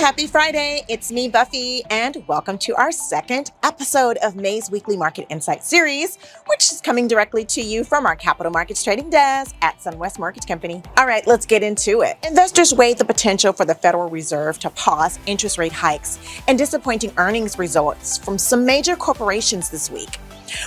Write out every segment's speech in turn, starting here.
Happy Friday, it's me, Buffy, and welcome to our second episode of May's Weekly Market Insight Series, which is coming directly to you from our capital markets trading desk at SunWest Mortgage Company. All right, let's get into it. Investors weighed the potential for the Federal Reserve to pause interest rate hikes and disappointing earnings results from some major corporations this week.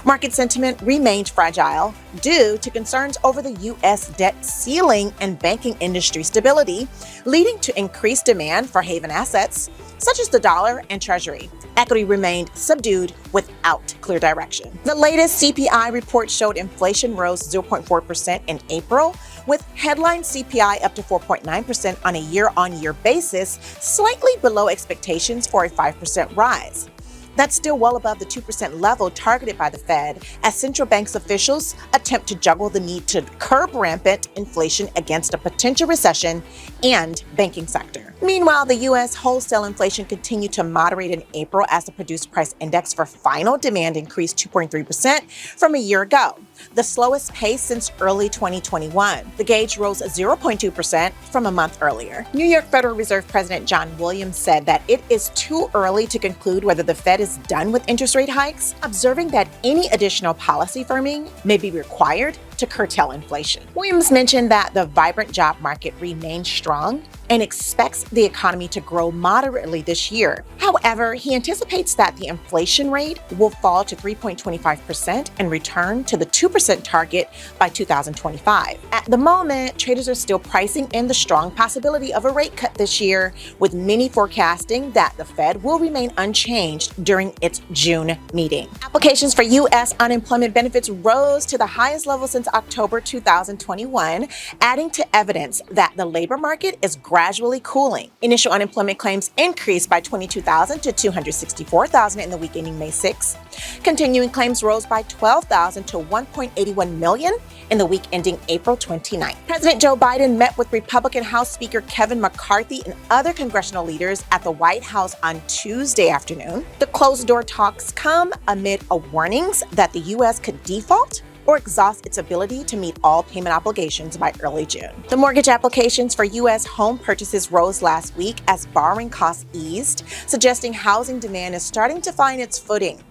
Market sentiment remained fragile due to concerns over the U.S. debt ceiling and banking industry stability, leading to increased demand for haven assets, such as the dollar and treasury. Equity remained subdued without clear direction. The latest CPI report showed inflation rose 0.4% in April, with headline CPI up to 4.9% on a year-on-year basis, slightly below expectations for a 5% rise. That's still well above the 2% level targeted by the Fed, as central banks officials attempt to juggle the need to curb rampant inflation against a potential recession and banking sector. Meanwhile, the U.S. wholesale inflation continued to moderate in April as the Producer Price Index for final demand increased 2.3% from a year ago, the slowest pace since early 2021. The gauge rose 0.2% from a month earlier. New York Federal Reserve President John Williams said that it is too early to conclude whether the Fed is done with interest rate hikes, observing that any additional policy firming may be required to curtail inflation. Williams mentioned that the vibrant job market remains strong and expects the economy to grow moderately this year. However, he anticipates that the inflation rate will fall to 3.25% and return to the 2% target by 2025. At the moment, traders are still pricing in the strong possibility of a rate cut this year, with many forecasting that the Fed will remain unchanged during its June meeting. Applications for U.S. unemployment benefits rose to the highest level since October 2021, adding to evidence that the labor market is gradually cooling. Initial unemployment claims increased by 22,000 to 264,000 in the week ending May 6. Continuing claims rose by 12,000 to 1.81 million in the week ending April 29. President Joe Biden met with Republican House Speaker Kevin McCarthy and other congressional leaders at the White House on Tuesday afternoon. The closed-door talks come amid warnings that the U.S. could default or exhaust its ability to meet all payment obligations by early June. The mortgage applications for U.S. home purchases rose last week as borrowing costs eased, suggesting housing demand is starting to find its footing.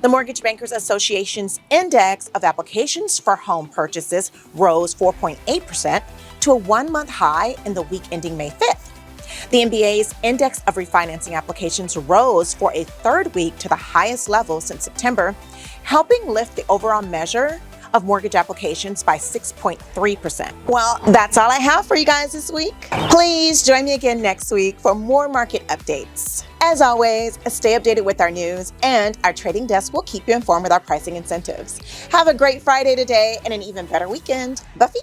The Mortgage Bankers Association's index of applications for home purchases rose 4.8% to a one-month high in the week ending May 5th. The MBA's index of refinancing applications rose for a third week to the highest level since September, helping lift the overall measure of mortgage applications by 6.3%. Well, that's all I have for you guys this week. Please join me again next week for more market updates. As always, stay updated with our news, and our trading desk will keep you informed with our pricing incentives. Have a great Friday today and an even better weekend. Buffy?